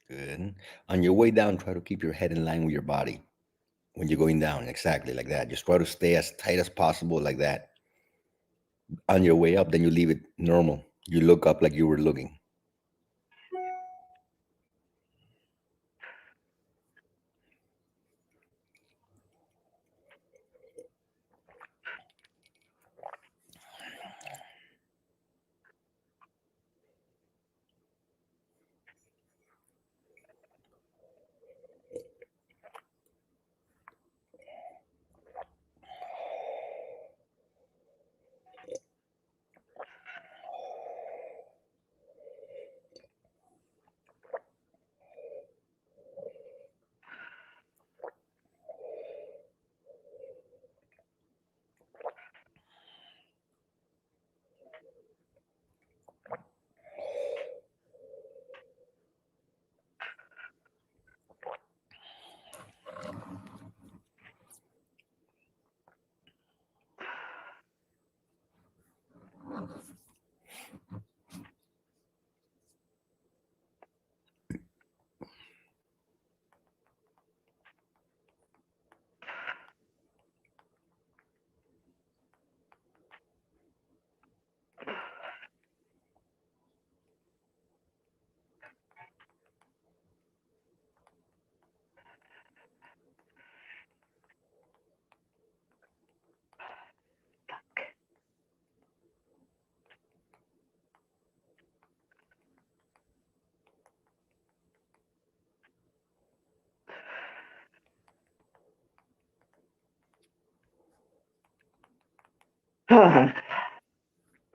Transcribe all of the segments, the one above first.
Good. On your way down, try to keep your head in line with your body when you're going down. Exactly like that. Just try to stay as tight as possible, like that. On your way up, then you leave it normal. You look up like you were looking.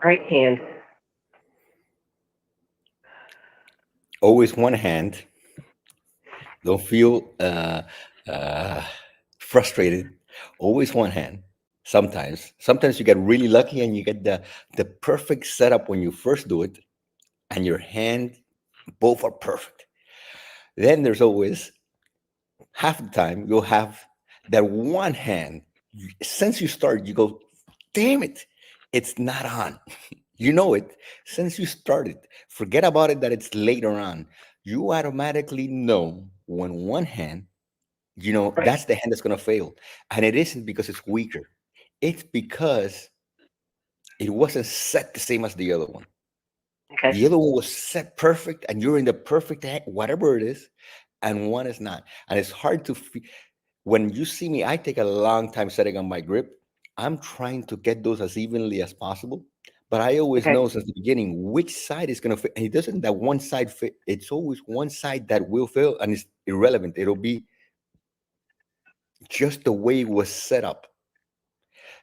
Right hand. Always one hand. Don't feel uh, frustrated. Always one hand. Sometimes you get really lucky and you get the perfect setup when you first do it, and your hand both are perfect. Then there's always half the time you'll have that one hand. Since you start, you go, damn it, it's not on. You know it since you started. Forget about it that it's later on. You automatically know when one hand, Right. that's the hand that's going to fail. And it isn't because it's weaker, it's because it wasn't set the same as the other one. Okay. The other one was set perfect, and you're in the perfect hand, whatever it is, and one is not. And it's hard to when you see me, I take a long time setting on my grip. I'm trying to get those as evenly as possible. But I always Okay. know since the beginning which side is going to fit. And it doesn't that one side fit. It's always one side that will fail, and it's irrelevant. It'll be just the way it was set up.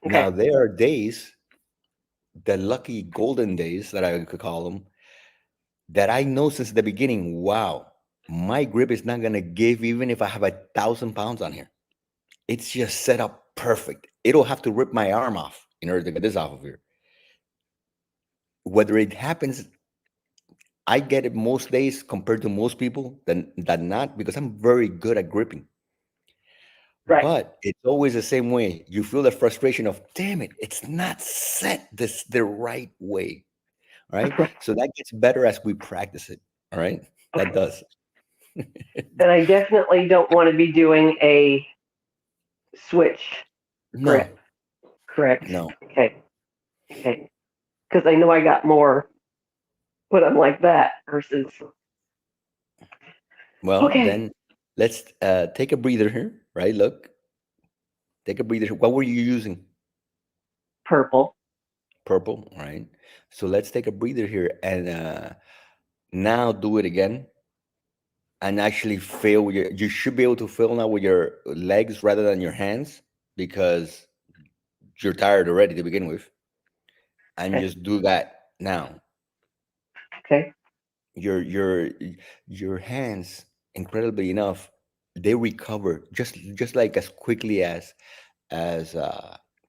Now, Okay. there are days, the lucky golden days that I could call them, that I know since the beginning, wow, my grip is not going to give even if I have 1,000 pounds on here. It's just set up perfect. It'll have to rip my arm off in order to get this off of here. Whether it happens, I get it most days compared to most people than not because I'm very good at gripping. Right. But it's always the same way. You feel the frustration of, damn it, it's not set this the right way. All right. So that gets better as we practice it. All right. That Okay. does. And I definitely don't want to be doing a switch grip. No, Correct. no. Okay. Okay. Because I know I got more when I'm like that versus. Well, Okay. then let's take a breather here. Right. Look, take a breather. What were you using? Purple. Purple, right? So let's take a breather here and now do it again and actually feel with your, you should be able to feel now with your legs rather than your hands because you're tired already to begin with. And Okay. just do that now. Okay. Your your your hands, incredibly enough, they recover just like as quickly as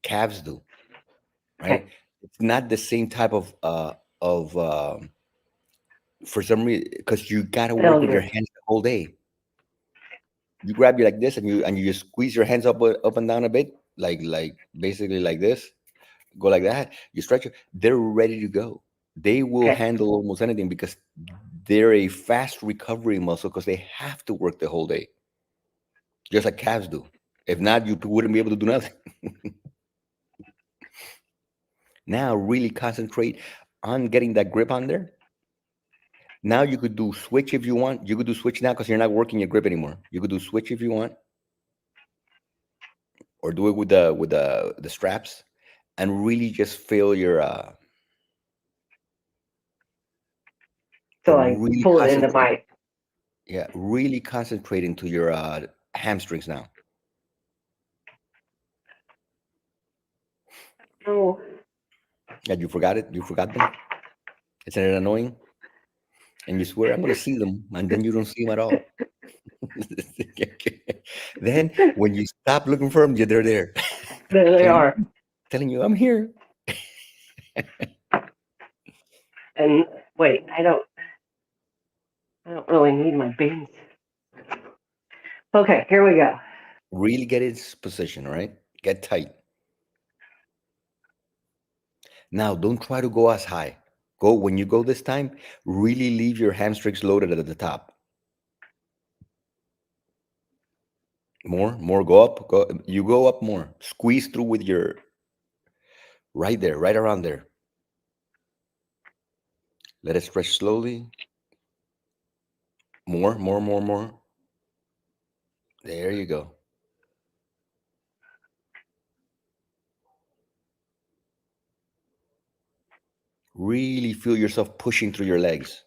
calves do, right? Okay. It's not the same type of for some reason because you gotta work with your Failure. hands the whole day. You grab you like this and you just squeeze your hands up and down a bit, like basically like this. Go like that. You stretch it. They're ready to go. They will Okay. handle almost anything because they're a fast recovery muscle because they have to work the whole day, just like calves do. If not, you wouldn't be able to do nothing. Now, really concentrate on getting that grip on there. Now you could do switch if you want. You could do switch now because you're not working your grip anymore. You could do switch if you want, or do it with the straps, and really just feel your but So I really pull it into concentrate. my. Yeah, really concentrate into your hamstrings now. Oh, Yeah, you forgot it. You forgot them. Isn't it annoying? And you swear I'm gonna see them, and then you don't see them at all. Then when you stop looking for them, yeah, they're there, there they telling are. you, telling you I'm here. And wait, I don't really need my beans. Okay, here we go. Really get its position, all right? Get tight. Now, don't try to go as high. Go when you go this time. Really leave your hamstrings loaded at the top. More. Go up. Go. You go up more. Squeeze through with your right there, right around there. Let it stretch slowly. More. There you go. Really feel yourself pushing through your legs.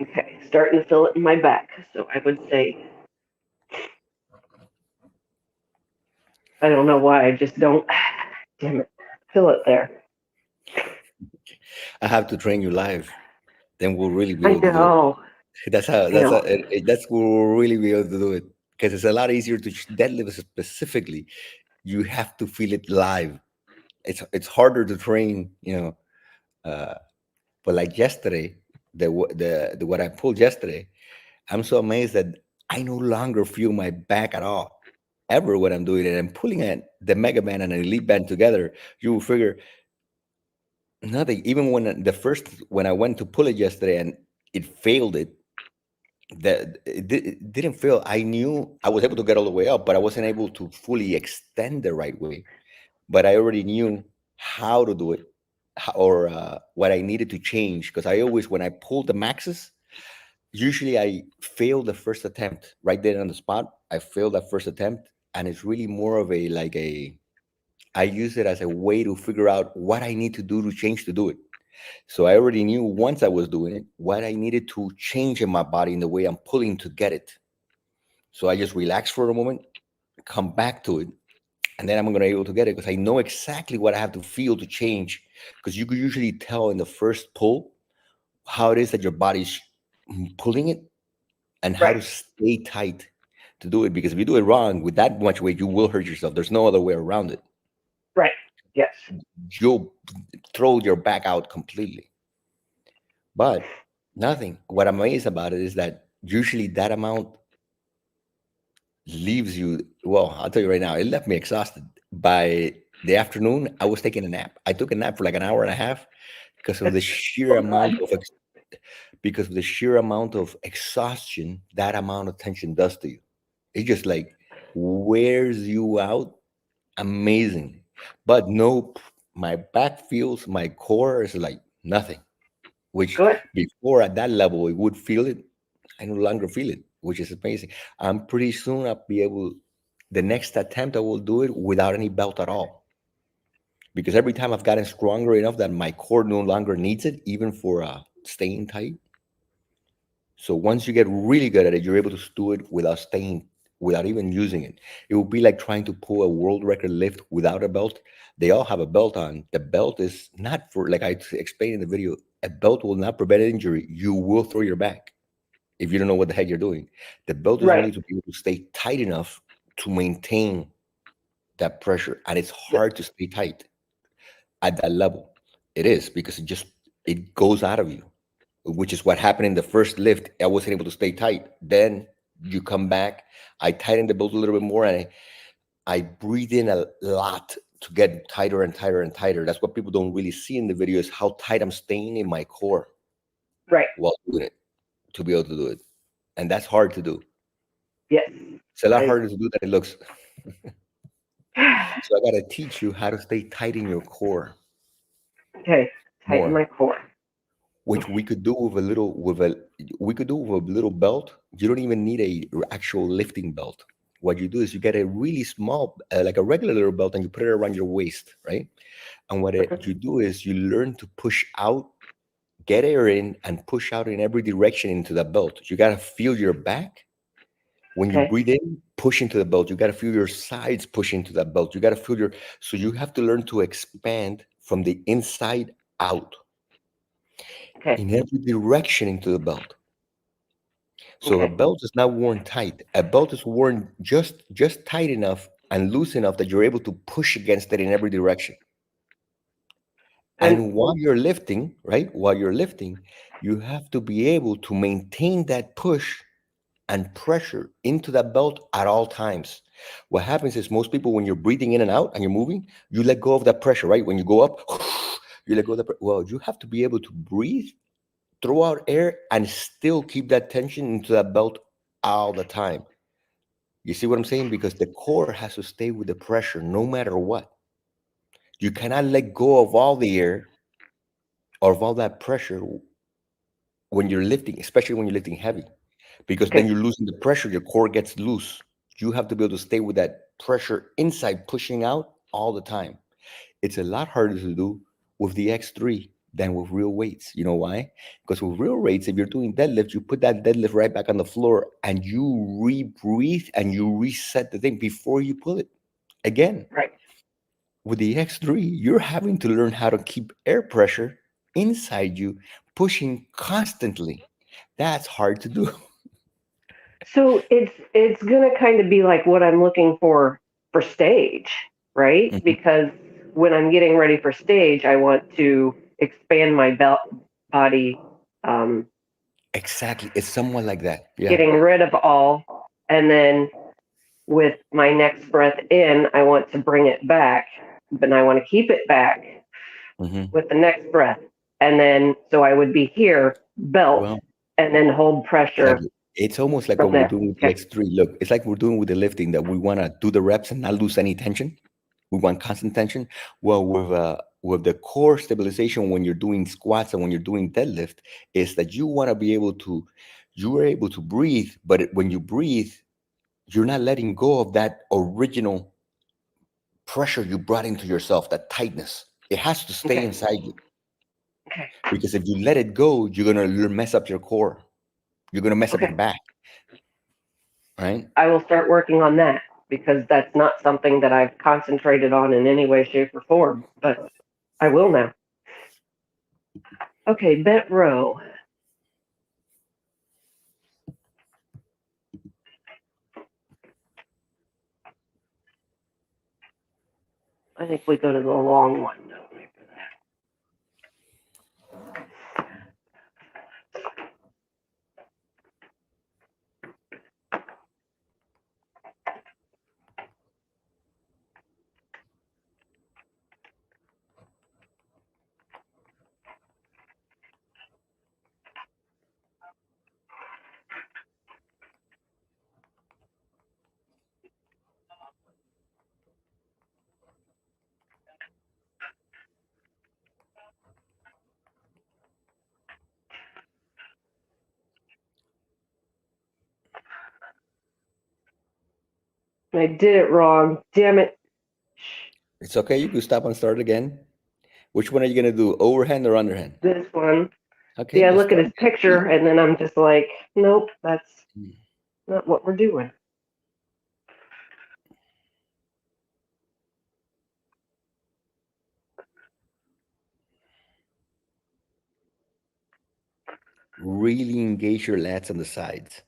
Okay, starting to feel it in my back. So I would say, I don't know why, I just don't. Damn it, feel it there. I have to train you live. Then we'll really be I able to do it. know, That's how. I know. That's what we'll really be able to do it because it's a lot easier to deadlift specifically. You have to feel it live. It's harder to train, uh, but like yesterday, the what I pulled yesterday, I'm so amazed that I no longer feel my back at all. ever when I'm doing it. I'm pulling the mega band and an elite band together. You will figure nothing. Even when I went to pull it yesterday and it failed it didn't fail. I knew I was able to get all the way up, but I wasn't able to fully extend the right way. But I already knew how to do it, or what I needed to change. Because I always, when I pull the maxes, usually I fail the first attempt right there on the spot. I failed that first attempt, and it's really more of a like a. I use it as a way to figure out what I need to do to change to do it. So I already knew once I was doing it what I needed to change in my body in the way I'm pulling to get it. So I just relax for a moment, come back to it, and then I'm going to be able to get it because I know exactly what I have to feel to change. Because you could usually tell in the first pull how it is that your body's pulling it and how Right. to stay tight to do it. Because if you do it wrong with that much weight, you will hurt yourself. There's no other way around it. Right. Yes. You'll throw your back out completely. But nothing. What I'm amazed about it is that usually that amount leaves you. Well, I'll tell you right now, it left me exhausted. By the afternoon, I was taking a nap. I took a nap for like an hour and a half because of the sheer Oh amount God. of because of the sheer amount of exhaustion that amount of tension does to you. It just like wears you out amazingly. But nope, my back feels, my core is like nothing. Which Good. before at that level it would feel it. I no longer feel it, which is amazing. I'm pretty soon I'll be able. The next attempt I will do it without any belt at all, because every time I've gotten stronger enough that my core no longer needs it, even for staying tight. So once you get really good at it, you're able to do it without even using it. It would be like trying to pull a world record lift without a belt. They all have a belt on. The belt is not for, like I explained in the video, a belt will not prevent injury. You will throw your back if you don't know what the heck you're doing. The belt is Right. only to be able to stay tight enough to maintain that pressure. And it's Yep. hard to stay tight at that level. It is because it goes out of you, which is what happened in the first lift. I wasn't able to stay tight. Then you come back. I tighten the belt a little bit more, and I breathe in a lot to get tighter and tighter and tighter. That's what people don't really see in the video, is how tight I'm staying in my core Right. while doing it to be able to do it. And that's hard to do. Yes. It's a lot I. harder to do than it looks. So I got to teach you how to stay tight in your core Okay. Tighten more, my core. which we could do with a little we could do with a little belt. You don't even need a actual lifting belt. What you do is you get a really small, like a regular little belt, and you put it around your waist, right? And Okay. you do is you learn to push out, get air in, and push out in every direction into the belt. You got to feel your back. When you Okay. breathe in, push into the belt. You got to feel your sides push into that belt. You got to feel so you have to learn to expand from the inside out Okay. in every direction into the belt. So a Okay. belt is not worn tight. A belt is worn just tight enough and loose enough that you're able to push against it in every direction. And And while you're lifting, right? While you're lifting, you have to be able to maintain that push and pressure into that belt at all times. What happens is most people, when you're breathing in and out and you're moving, you let go of that pressure, right? When you go up, you let go of that. Well, you have to be able to breathe, throw out air, and still keep that tension into that belt all the time. You see what I'm saying? Because the core has to stay with the pressure no matter what. You cannot let go of all the air or of all that pressure when you're lifting, especially when you're lifting heavy, because then okay. you're losing the pressure. Your core gets loose. You have to be able to stay with that pressure inside, pushing out all the time. It's a lot harder to do with the X3 than with real weights. You know why? Because with real weights, if you're doing deadlift, you put that deadlift right back on the floor and you re-breathe and you reset the thing before you pull it again. Right. With the X3, you're having to learn how to keep air pressure inside you, pushing constantly. That's hard to do. So it's gonna kind of be like what I'm looking for stage, right? Mhm. Because when I'm getting ready for stage, I want to expand my belt body, um, Exactly. It's somewhat like that. Yeah. getting rid of all, and then with my next breath in, I want to bring it back, but I want to keep it back Hmm. with the next breath. And then, so I would be here, belt, Well, and then hold pressure exactly. It's almost like from what we're there. doing with the Okay. X3. Look, it's like we're doing with the lifting that we want to do the reps and not lose any tension. We want constant tension. Well, with the core stabilization, when you're doing squats and when you're doing deadlift, is that you want to be able to, you are able to breathe, but when you breathe, you're not letting go of that original pressure you brought into yourself, that tightness. It has to stay Okay. inside you Okay. because if you let it go, you're gonna mess up your core. You're gonna mess up your Okay. back, right? I will start working on that because that's not something that I've concentrated on in any way, shape, or form, but I will now. Okay, bent row. I think we go to the long one. I did it wrong. Damn it. It's okay. You can stop and start again. Which one are you gonna do? Overhand or underhand? This one. See, Okay, I just look at start his picture and then I'm just like, nope, that's again. not what we're doing. Really engage your lats on the sides.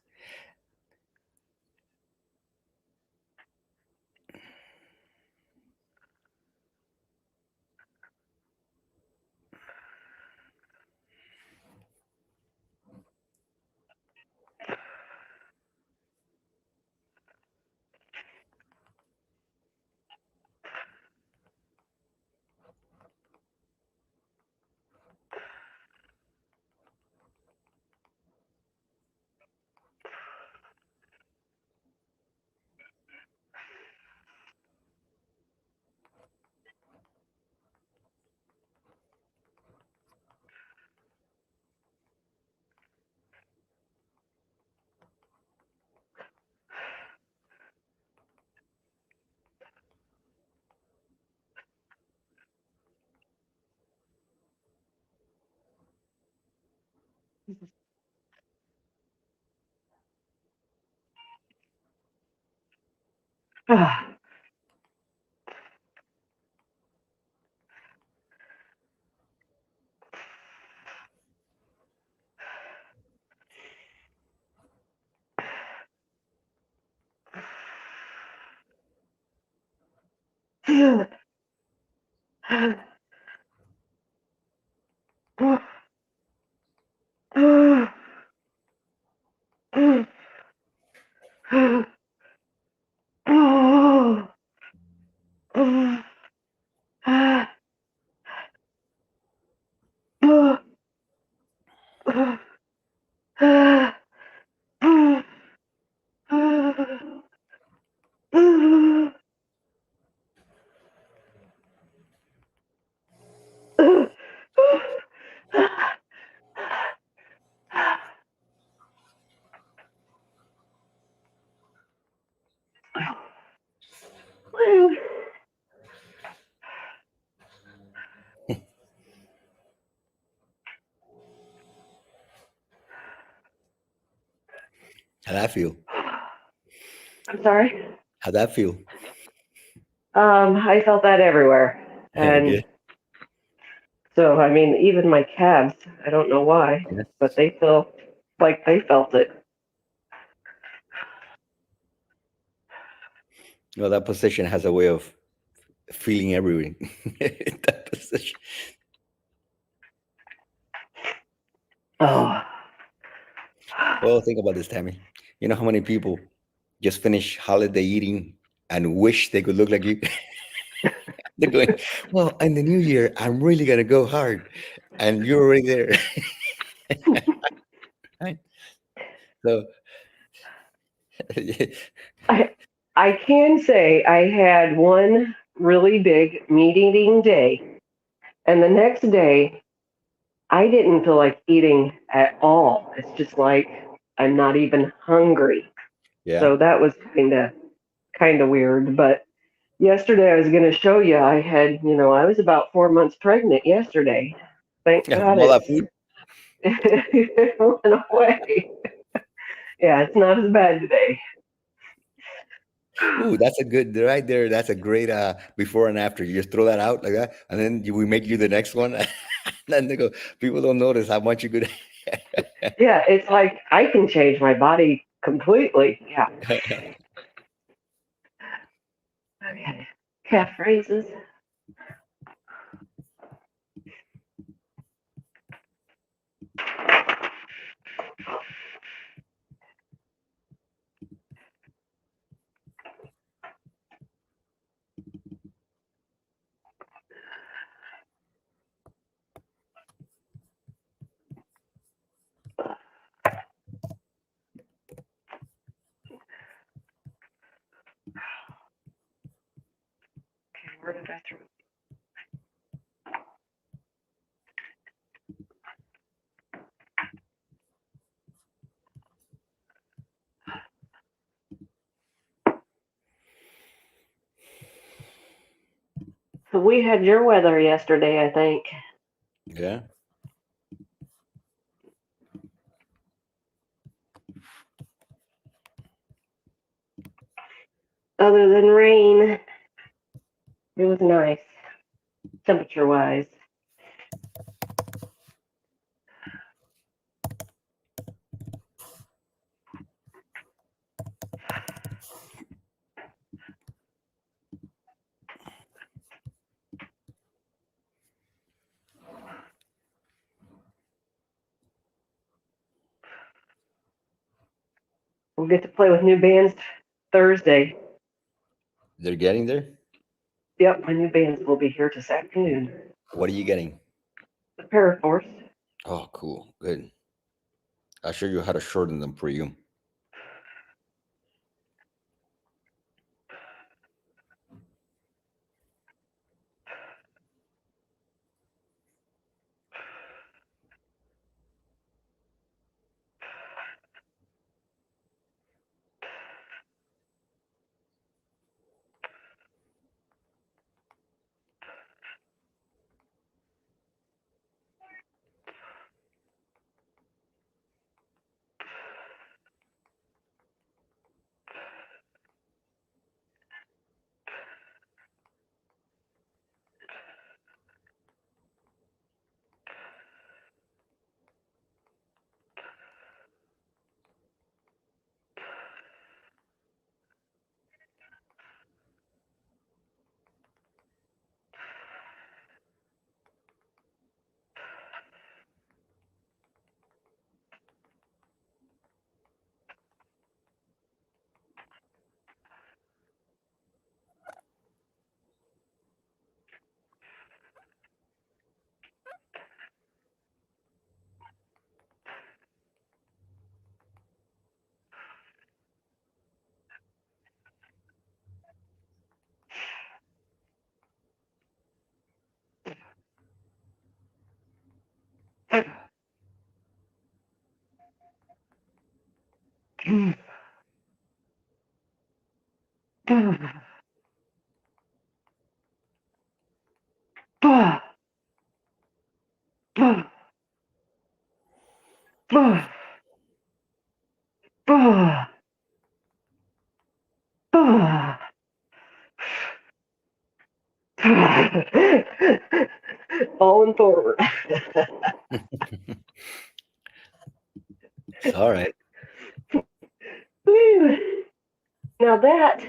How'd that feel? I'm sorry. How'd that feel? I felt that everywhere. And Good. so, I mean, even my calves, I don't know why, Yes. but they feel like they felt it. Well, that position has a way of feeling everything. That position. Oh. Well, think about this, Tammy. You know how many people just finish holiday eating and wish they could look like you. They're going, well, in the new year, I'm really gonna go hard, and you're already there. Right? So, I I can say I had one really big meat eating day, and the next day I didn't feel like eating at all. It's just like I'm not even hungry. yeah, So that was kind of weird. But yesterday I was going to show you I had, I was about 4 months pregnant yesterday. Thank yeah, God from all that food. it went away. Yeah, it's not as bad today. Ooh, that's a good right there. That's a great before and after. You just throw that out like that, and then we make you the next one. And then they go, people don't notice how much you could. Yeah, it's like I can change my body completely. Yeah. Okay. Calf raises. Okay, where did I throw? So we had your weather yesterday, I think. Yeah, Other than rain, it was nice, temperature wise. We'll get to play with new bands Thursday. they're getting there. Yep, my new bands will be here this afternoon. What are you getting? The Paraforce. Oh, cool, good. I'll show you how to shorten them for you. Falling forward. It's all right. Now that